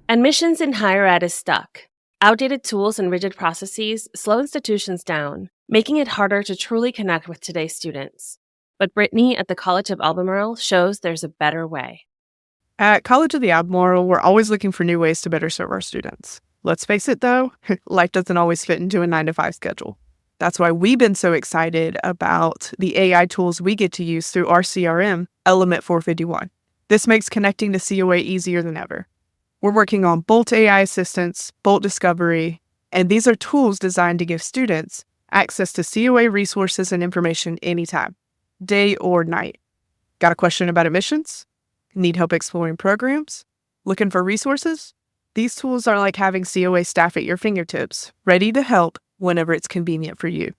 Admissions in higher ed is stuck. Outdated tools and rigid processes slow institutions down, making it harder to truly connect with today's students. But Brittany at the College of Albemarle shows there's a better way. At College of the Albemarle, we're always looking for new ways to better serve our students. Let's face it, though, life doesn't always fit into a 9-to-5 schedule. That's why we've been so excited about the AI tools we get to use through our CRM, Element 451. This makes connecting to COA easier than ever. We're working on Bolt AI Assistance, Bolt Discovery, and these are tools designed to give students access to COA resources and information anytime, day or night. Got a question about admissions? Need help exploring programs? Looking for resources? These tools are like having COA staff at your fingertips, ready to help whenever it's convenient for you.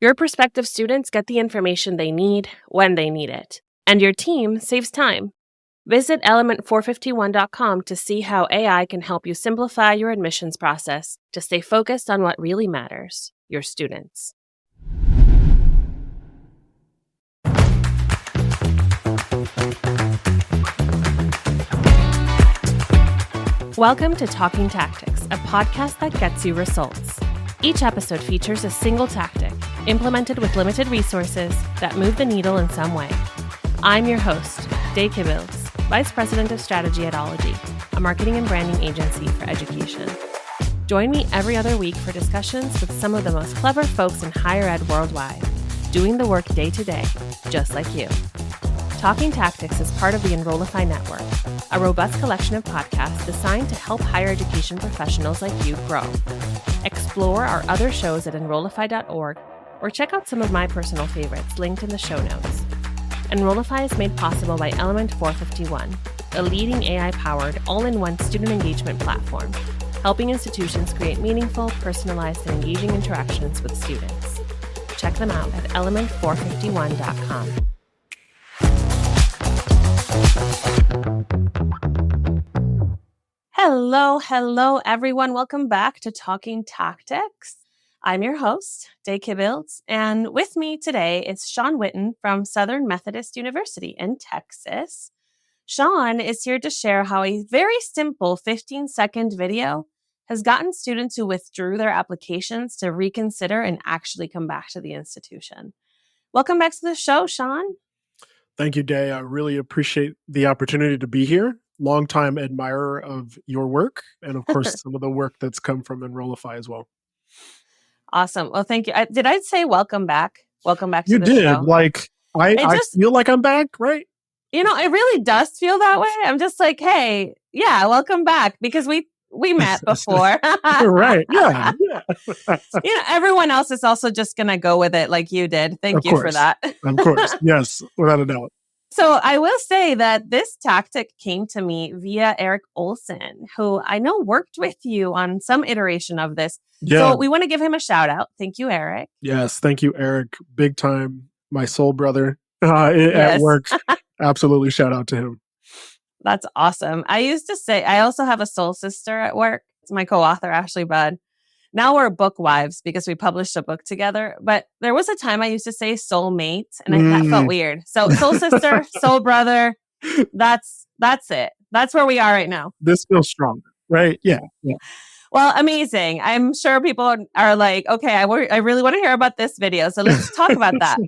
Your prospective students get the information they need when they need it, and your team saves time. Visit element451.com to see how AI can help you simplify your admissions process to stay focused on what really matters, your students. Welcome to Talking Tactics, a podcast that gets you results. Each episode features a single tactic, implemented with limited resources, that move the needle in some way. I'm your host, Day Kibbles, Vice President of Strategy at Ology, a marketing and branding agency for education. Join me every other week for discussions with some of the most clever folks in higher ed worldwide, doing the work day to day, just like you. Talking Tactics is part of the Enrollify Network, a robust collection of podcasts designed to help higher education professionals like you grow. Explore our other shows at enrollify.org or check out some of my personal favorites linked in the show notes. Enrollify is made possible by Element 451, a leading AI-powered, all-in-one student engagement platform, helping institutions create meaningful, personalized, and engaging interactions with students. Check them out at element451.com. Hello, everyone. Welcome back to Talking Tactics. I'm your host, Day Kibbles, and with me today is Sean Whitten from Southern Methodist University in Texas. Sean is here to share how a very simple 15-second video has gotten students who withdrew their applications to reconsider and actually come back to the institution. Welcome back to the show, Sean. Thank you, Day. I really appreciate the opportunity to be here. Longtime admirer of your work, and of course, some of the work that's come from Enrollify as well. Awesome. Well, thank you. Did I say welcome back? Welcome back to you the did. show. Like, I feel like I'm back, right? You know, it really does feel that way. I'm just like, hey, yeah, welcome back, because we met before. Right. Yeah. You know, everyone else is also just going to go with it like you did. Thank you for that. Of course. Yes, without a doubt. So I will say that this tactic came to me via Eric Olson, who I know worked with you on some iteration of this. Yeah. So we want to give him a shout out. Thank you, Eric. Yes. Thank you, Eric. Big time. My soul brother at work. Absolutely. Shout out to him. That's awesome. I used to say, I also have a soul sister at work. It's my co-author, Ashley Budd. Now we're book wives because we published a book together. But there was a time I used to say soulmate, and that felt weird. So soul sister, soul brother, that's it. That's where we are right now. This feels stronger, right? Yeah. Well, amazing. I'm sure people are like, okay, I really want to hear about this video. So let's talk about that.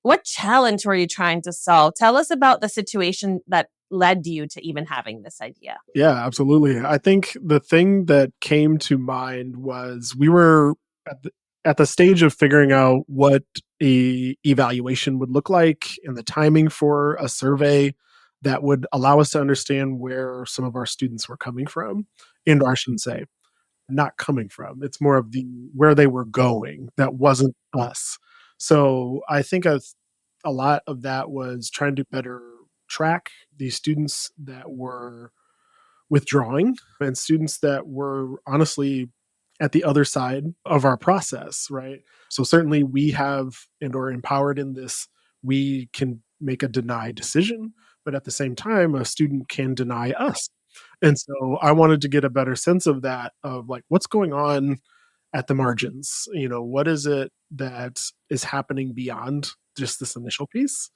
What challenge were you trying to solve? Tell us about the situation that led you to even having this idea. Yeah, absolutely. I think the thing that came to mind was we were at the stage of figuring out what a evaluation would look like and the timing for a survey that would allow us to understand where some of our students were coming from. And I shouldn't say not coming from. It's more of where they were going. That wasn't us. So I think a lot of that was trying to better track the students that were withdrawing and students that were honestly at the other side of our process, right? So certainly we have and are empowered in this. We can make a deny decision, but at the same time, a student can deny us. And so I wanted to get a better sense of that, of like, what's going on at the margins? You know, what is it that is happening beyond just this initial piece?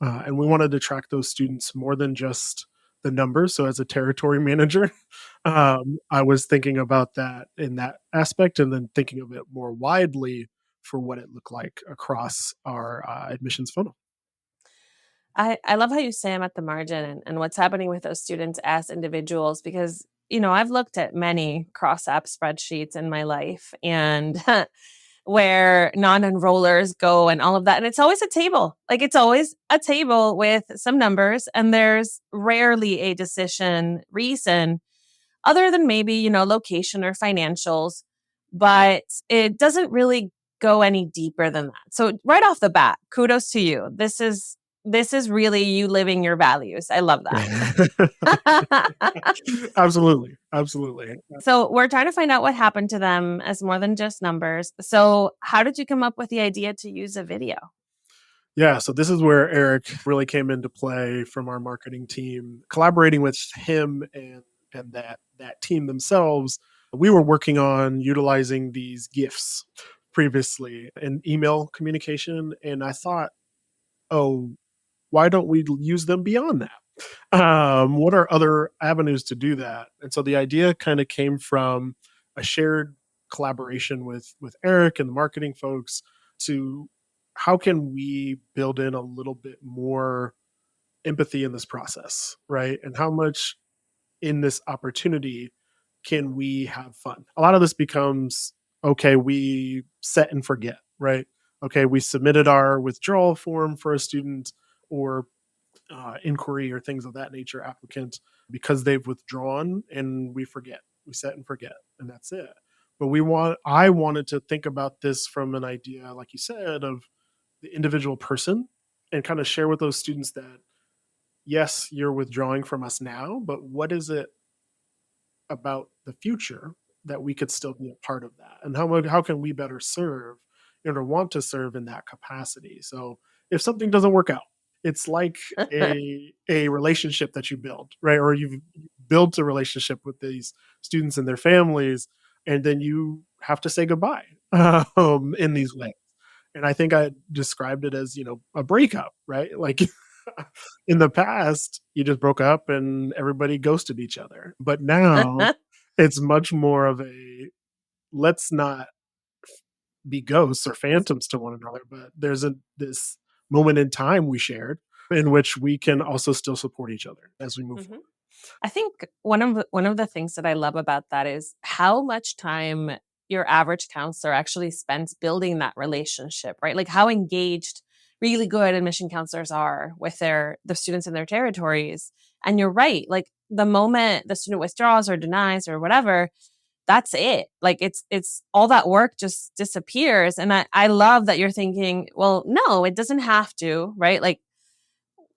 And we wanted to track those students more than just the numbers. So as a territory manager, I was thinking about that in that aspect and then thinking of it more widely for what it looked like across our admissions funnel. I love how you say I'm at the margin and what's happening with those students as individuals because, I've looked at many cross app spreadsheets in my life and where non-enrollers go and all of that. And it's always a table. Like it's always a table with some numbers and there's rarely a decision reason other than maybe, location or financials, but it doesn't really go any deeper than that. So right off the bat, kudos to you. This is really you living your values. I love that. Absolutely. Absolutely. So we're trying to find out what happened to them as more than just numbers. So how did you come up with the idea to use a video? Yeah, so this is where Eric really came into play from our marketing team, collaborating with him and that team themselves. We were working on utilizing these GIFs previously in email communication, and I thought, oh, why don't we use them beyond that? What are other avenues to do that? And so the idea kind of came from a shared collaboration with Eric and the marketing folks to how can we build in a little bit more empathy in this process, right? And how much in this opportunity can we have fun? A lot of this becomes okay, we set and forget, right? Okay, we submitted our withdrawal form for a student or inquiry or things of that nature applicant because they've withdrawn and we forget. We set and forget, and that's it. But I wanted to think about this from an idea, like you said, of the individual person and kind of share with those students that yes, you're withdrawing from us now, but what is it about the future that we could still be a part of that, and how can we better serve or want to serve in that capacity? So if something doesn't work out, it's like a relationship that you build, right? Or you've built a relationship with these students and their families, and then you have to say goodbye in these ways. And I think I described it as, a breakup, right? Like in the past, you just broke up and everybody ghosted each other. But now it's much more of a let's not be ghosts or phantoms to one another, but there's this moment in time we shared in which we can also still support each other as we move forward. I think one of the things that I love about that is how much time your average counselor actually spends building that relationship, right? Like how engaged really good admission counselors are with the students in their territories. And you're right, like the moment the student withdraws or denies or whatever, that's it. Like it's all that work just disappears. And I love that you're thinking, well, no, it doesn't have to, right? Like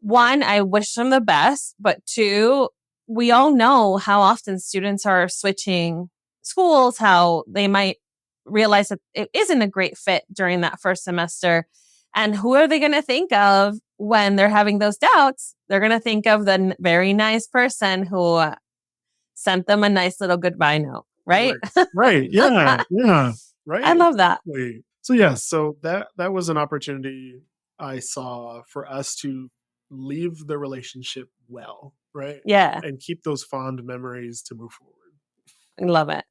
one, I wish them the best, but two, we all know how often students are switching schools, how they might realize that it isn't a great fit during that first semester. And who are they going to think of when they're having those doubts? They're going to think of the very nice person who sent them a nice little goodbye note, right? Right. Yeah. Yeah. Right. I love that. So yeah, so that was an opportunity I saw for us to leave the relationship well, right? Yeah, And keep those fond memories to move forward. I love it.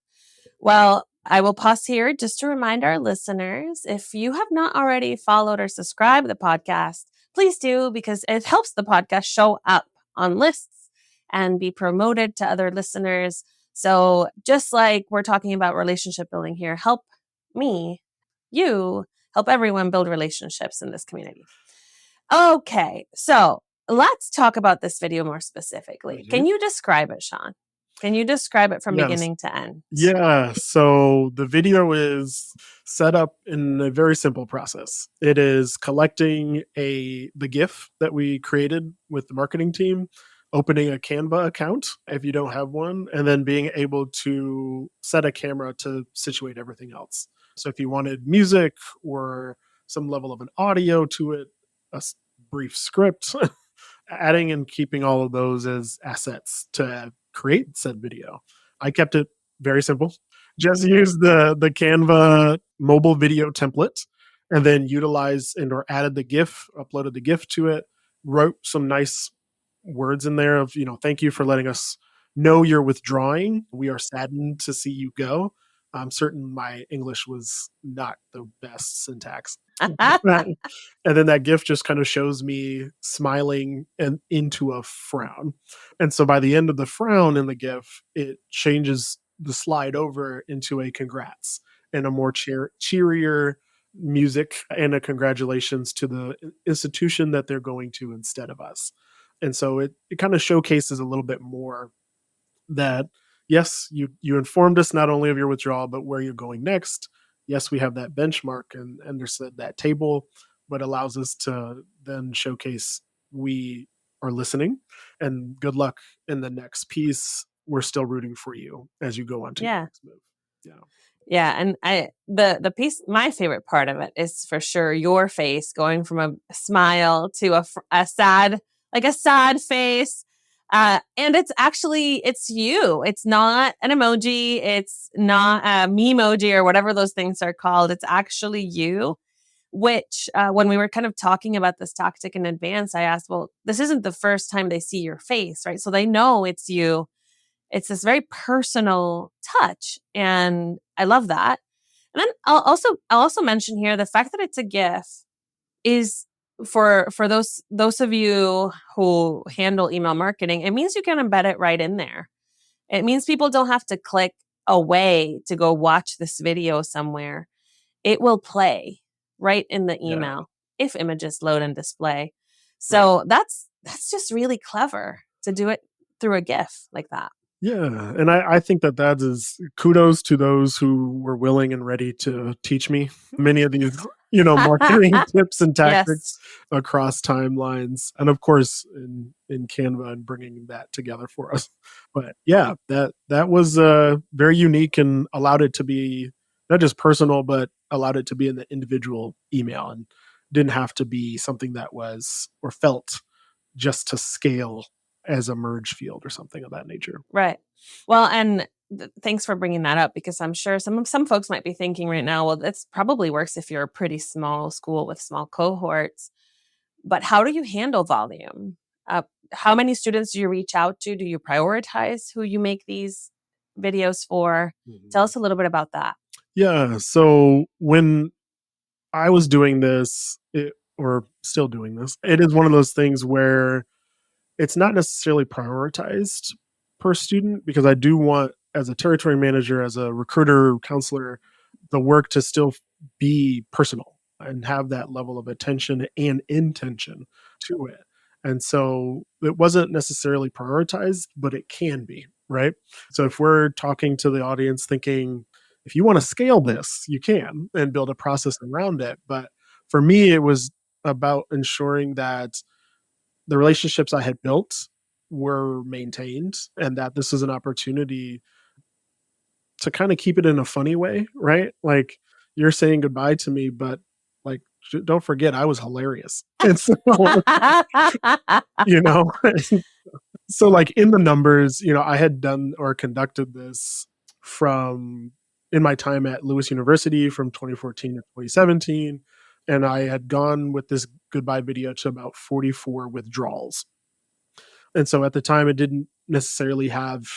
Well, I will pause here just to remind our listeners, if you have not already followed or subscribed to the podcast, please do because it helps the podcast show up on lists and be promoted to other listeners. So just like we're talking about relationship building here, help help everyone build relationships in this community. Okay, so let's talk about this video more specifically. Can you describe it, Sean? Can you describe it from beginning to end? Yeah. So the video is set up in a very simple process. It is collecting the GIF that we created with the marketing team, opening a Canva account if you don't have one, and then being able to set a camera to situate everything else. So if you wanted music or some level of an audio to it, brief script, adding and keeping all of those as assets to create said video. I kept it very simple. Just use the Canva mobile video template and then utilized or added the GIF, uploaded the GIF to it, wrote some nice words in there of, thank you for letting us know you're withdrawing. We are saddened to see you go. I'm certain my English was not the best syntax. Right. And then that GIF just kind of shows me smiling and into a frown. And so by the end of the frown in the GIF, it changes the slide over into a congrats and a more cheerier music and a congratulations to the institution that they're going to instead of us. And so it kind of showcases a little bit more that yes, you informed us not only of your withdrawal, but where you're going next. Yes, we have that benchmark and there's that table, but allows us to then showcase we are listening and good luck in the next piece. We're still rooting for you as you go on to your Yeah. next move. Yeah. Yeah, and the piece, my favorite part of it is for sure your face going from a smile to a sad, like a sad face, and it's you. It's not an emoji. It's not a memoji or whatever those things are called. It's actually you. Which, when we were kind of talking about this tactic in advance, I asked, well, this isn't the first time they see your face, right? So they know it's you. It's this very personal touch, and I love that. And then I'll also mention here the fact that it's a GIF is for those of you who handle email marketing, it means you can embed it right in there. It means people don't have to click away to go watch this video somewhere. It will play right in the Yeah. email if images load and display. Right. So that's just really clever to do it through a GIF like that. Yeah, and I think that is kudos to those who were willing and ready to teach me many of these, marketing tips and tactics Yes. across timelines, and of course in Canva and bringing that together for us. But yeah, that was very unique and allowed it to be not just personal, but allowed it to be in the individual email and didn't have to be something that was or felt just to scale as a merge field or something of that nature. Right. Well, and thanks for bringing that up because I'm sure some folks might be thinking right now, well, this probably works if you're a pretty small school with small cohorts. But how do you handle volume? How many students do you reach out to? Do you prioritize who you make these videos for? Tell us a little bit about that. Yeah. So when I was doing this, or still doing this, it is one of those things where it's not necessarily prioritized per student because I do want, as a territory manager, as a recruiter, counselor, the work to still be personal and have that level of attention and intention to it. And so it wasn't necessarily prioritized, but it can be, right? So if we're talking to the audience thinking, if you want to scale this, you can and build a process around it. But for me, it was about ensuring that the relationships I had built were maintained and that this is an opportunity to kind of keep it in a funny way, right? Like you're saying goodbye to me, but like don't forget I was hilarious. And so, you know, so like in the numbers, I had done or conducted this from in my time at Lewis University from 2014 to 2017. And I had gone with this goodbye video to about 44 withdrawals. And so at the time, it didn't necessarily have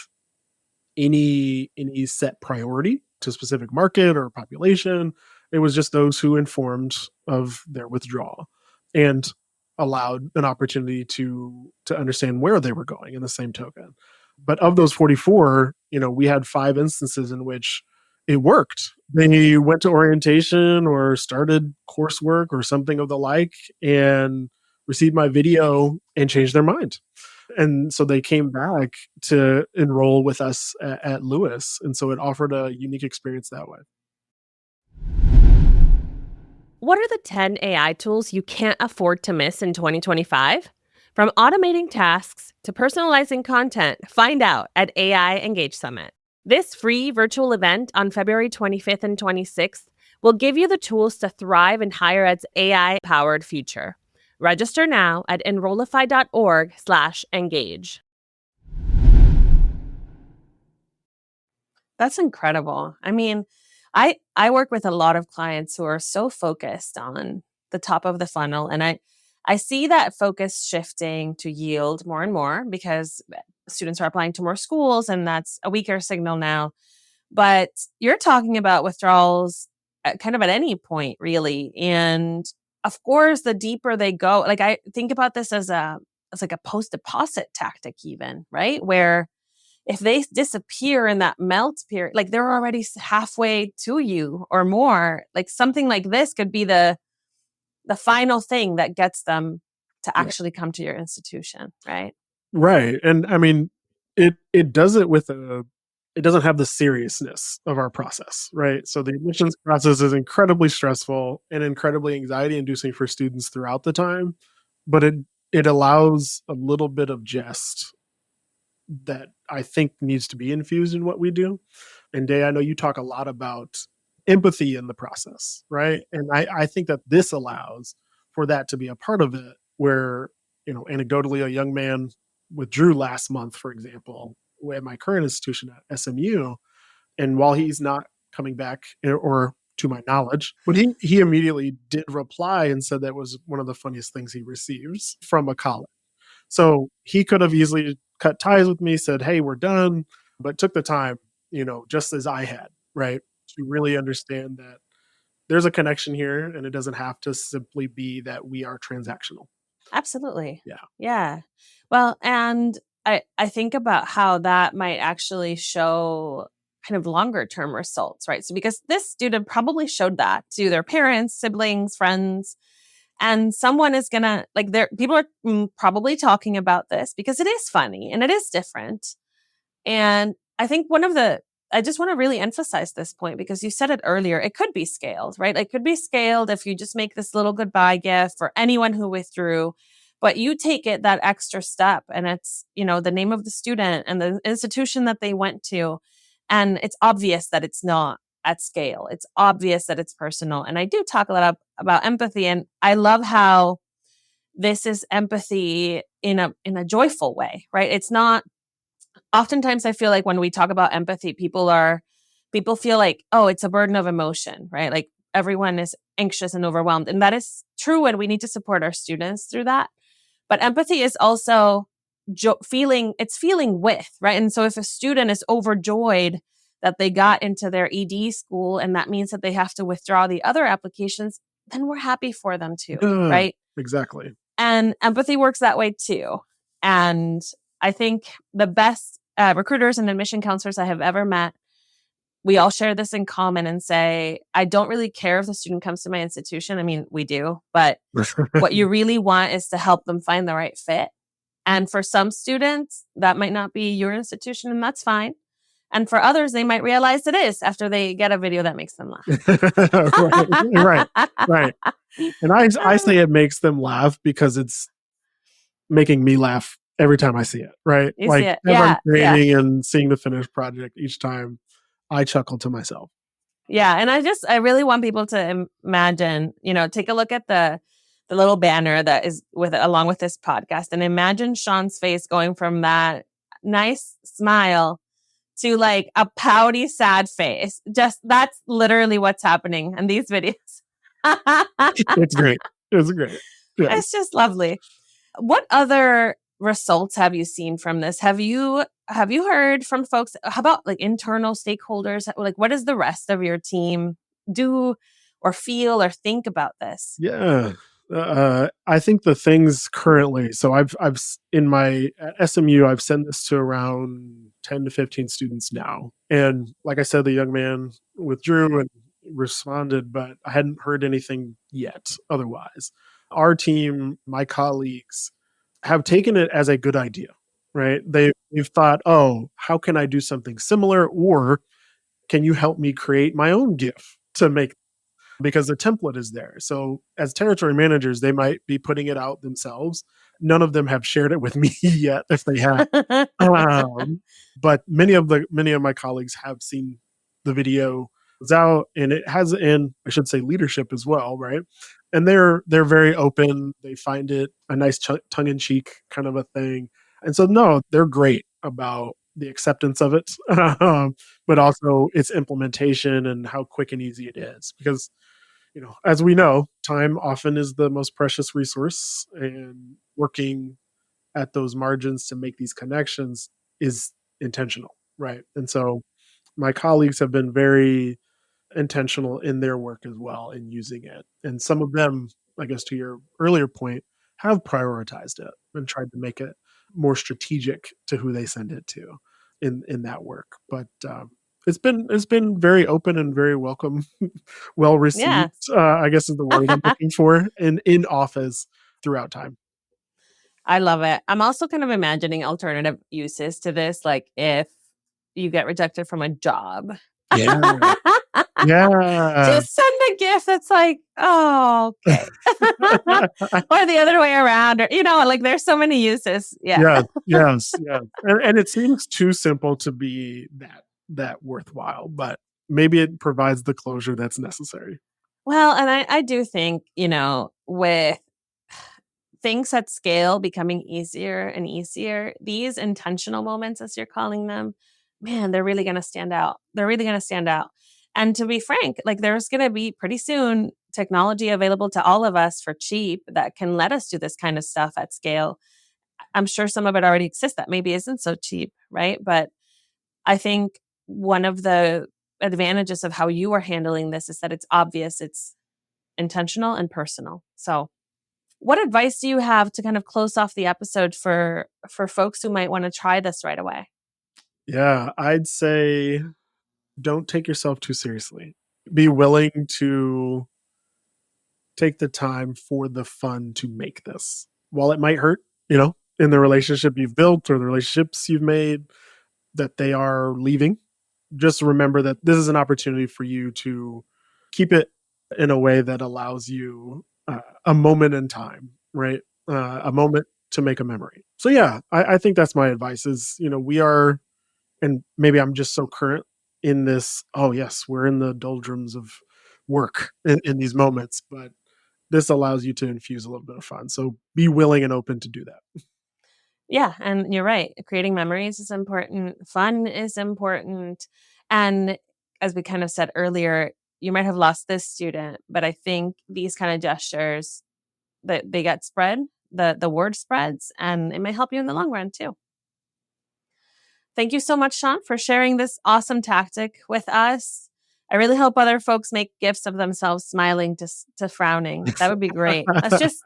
any set priority to a specific market or population. It was just those who informed of their withdrawal and allowed an opportunity to understand where they were going in the same token. But of those 44, we had 5 instances in which it worked. They went to orientation or started coursework or something of the like and received my video and changed their mind. And so they came back to enroll with us at Lewis. And so it offered a unique experience that way. What are the 10 AI tools you can't afford to miss in 2025? From automating tasks to personalizing content, find out at AI Engage Summit. This free virtual event on February 25th and 26th will give you the tools to thrive in higher ed's AI-powered future. Register now at enrollify.org/engage. That's incredible. I mean, I work with a lot of clients who are so focused on the top of the funnel, and I see that focus shifting to yield more and more because students are applying to more schools, and that's a weaker signal now. But you're talking about withdrawals kind of at any point, really. And of course, the deeper they go, like I think about this as like a post-deposit tactic even, right? Where if they disappear in that melt period, like they're already halfway to you or more, like something like this could be the final thing that gets them to actually come to your institution, right? Right. And I mean, it does it with it doesn't have the seriousness of our process, right? So the admissions process is incredibly stressful and incredibly anxiety inducing for students throughout the time, but it allows a little bit of jest that I think needs to be infused in what we do. And Day, I know you talk a lot about empathy in the process, right? And I think that this allows for that to be a part of it where, anecdotally, a young man withdrew last month, for example, at my current institution at SMU. And while he's not coming back, or to my knowledge, but he immediately did reply and said that was one of the funniest things he receives from a college. So he could have easily cut ties with me, said, "Hey, we're done," but took the time, just as I had, right, to really understand that there's a connection here and it doesn't have to simply be that we are transactional. Absolutely. Yeah. Yeah. Well, and I think about how that might actually show kind of longer term results, right? So because this student probably showed that to their parents, siblings, friends, and someone is gonna like people are probably talking about this because it is funny and it is different. And I think I just want to really emphasize this point because you said it earlier. It could be scaled, right? It could be scaled if you just make this little goodbye gift for anyone who withdrew, but you take it that extra step and it's, the name of the student and the institution that they went to. And it's obvious that it's not at scale. It's obvious that it's personal. And I do talk a lot about empathy. And I love how this is empathy in a joyful way, right? It's not. Oftentimes I feel like when we talk about empathy, people feel like, oh, it's a burden of emotion, right? Like everyone is anxious and overwhelmed. And that is true. And we need to support our students through that. But empathy is also feeling with, right? And so if a student is overjoyed that they got into their ED school and that means that they have to withdraw the other applications, then we're happy for them too, Yeah, right? exactly. And empathy works that way too. And I think the best recruiters and admission counselors I have ever met, we all share this in common and say, I don't really care if the student comes to my institution. I mean, we do, but what you really want is to help them find the right fit. And for some students, that might not be your institution, and that's fine. And for others, they might realize it is after they get a video that makes them laugh. Right. And I say it makes them laugh because it's making me laugh every time I see it, right? You like see it. as I'm Yeah. creating and seeing the finished project each time, I chuckle to myself. Yeah. And I really want people to imagine, take a look at the little banner that is along with this podcast and imagine Sean's face going from that nice smile to like a pouty, sad face. Just that's literally what's happening in these videos. It's great. It's great. Yeah. It's just lovely. What other results have you seen from this? Have you heard from folks? How about like internal stakeholders? Like, what does the rest of your team do or feel or think about this? Yeah. I think the things currently, so I've in my at SMU, I've sent this to around 10 to 15 students now. And like I said, the young man withdrew and responded, but I hadn't heard anything yet otherwise. Our team, my colleagues, have taken it as a good idea, right? They've thought, oh, how can I do something similar? Or can you help me create my own GIF to make, because the template is there. So as territory managers, they might be putting it out themselves. None of them have shared it with me yet, if they have. But many of my colleagues have seen the video. It's out, and it has, and I should say leadership as well, right? And they're very open. They find it a nice tongue in cheek kind of a thing, and so no, they're great about the acceptance of it, but also its implementation and how quick and easy it is. Because as we know, time often is the most precious resource, and working at those margins to make these connections is intentional, right? And so my colleagues have been very intentional in their work as well in using it. And some of them, I guess to your earlier point, have prioritized it and tried to make it more strategic to who they send it to in that work. But it's been very open and very welcome, well Yeah. received. I guess is the word I'm looking for in office throughout time. I love it. I'm also kind of imagining alternative uses to this, like if you get rejected from a job. Yeah, yeah. Just send a gift that's like, oh, okay. Or the other way around. Or, like there's so many uses. Yeah. Yeah, yes, yes. And it seems too simple to be that worthwhile, but maybe it provides the closure that's necessary. Well, and I do think, with things at scale becoming easier and easier, these intentional moments, as you're calling them, man, they're really going to stand out. They're really going to stand out. And to be frank, like there's going to be pretty soon technology available to all of us for cheap that can let us do this kind of stuff at scale. I'm sure some of it already exists that maybe isn't so cheap, right? But I think one of the advantages of how you are handling this is that it's obvious, it's intentional and personal. So what advice do you have to kind of close off the episode for folks who might want to try this right away? Yeah, I'd say don't take yourself too seriously. Be willing to take the time for the fun to make this. While it might hurt, in the relationship you've built or the relationships you've made that they are leaving, just remember that this is an opportunity for you to keep it in a way that allows you a moment in time, right? A moment to make a memory. So yeah, I think that's my advice is, we are, and maybe I'm just so current in this, oh yes, we're in the doldrums of work in these moments, but this allows you to infuse a little bit of fun. So be willing and open to do that. Yeah, and you're right. Creating memories is important. Fun is important. And as we kind of said earlier, you might have lost this student, but I think these kind of gestures that they get spread, the word spreads, and it may help you in the long run too. Thank you so much, Sean, for sharing this awesome tactic with us. I really hope other folks make GIFs of themselves smiling to frowning. That would be great.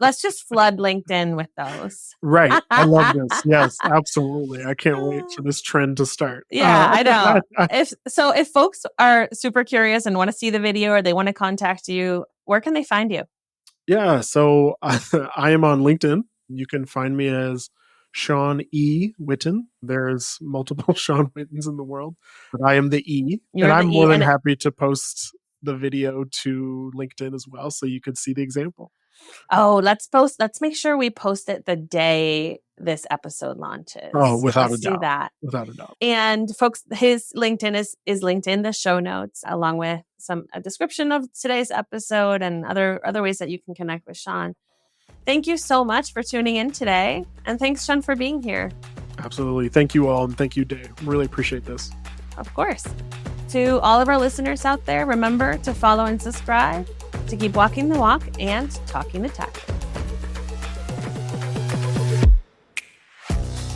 Let's just flood LinkedIn with those. Right. I love this. Yes, absolutely. I can't wait for this trend to start. Yeah, I know. If folks are super curious and want to see the video or they want to contact you, where can they find you? Yeah, so I am on LinkedIn. You can find me as Sean E. Whitten. There's multiple Sean Whittens in the world, but I am the E. You're and the I'm E, more than and happy to post the video to LinkedIn as well so you could see the example. Oh, let's make sure we post it the day this episode launches. Oh, without Let's a doubt. do that. Without a doubt. And folks, his LinkedIn is linked in the show notes, along with a description of today's episode and other ways that you can connect with Sean. Thank you so much for tuning in today. And thanks, Sean, for being here. Absolutely. Thank you all. And thank you, Dave. Really appreciate this. Of course. To all of our listeners out there, remember to follow and subscribe to keep walking the walk and talking the tactics.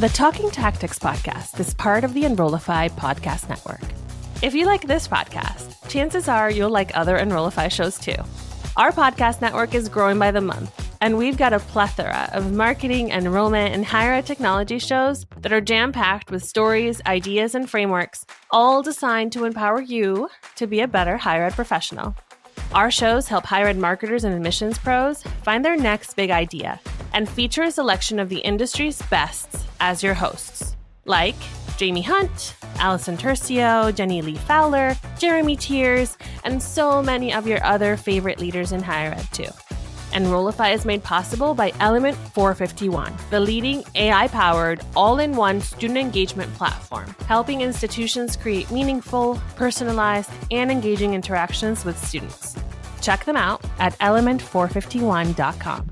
The Talking Tactics podcast is part of the Enrollify podcast network. If you like this podcast, chances are you'll like other Enrollify shows too. Our podcast network is growing by the month, and we've got a plethora of marketing, enrollment, and higher ed technology shows that are jam-packed with stories, ideas, and frameworks, all designed to empower you to be a better higher ed professional. Our shows help higher ed marketers and admissions pros find their next big idea and feature a selection of the industry's bests as your hosts, like Jamie Hunt, Allison Tercio, Jenny Lee Fowler, Jeremy Tiers, and so many of your other favorite leaders in higher ed too. Enrollify is made possible by Element 451, the leading AI-powered, all-in-one student engagement platform, helping institutions create meaningful, personalized, and engaging interactions with students. Check them out at element451.com.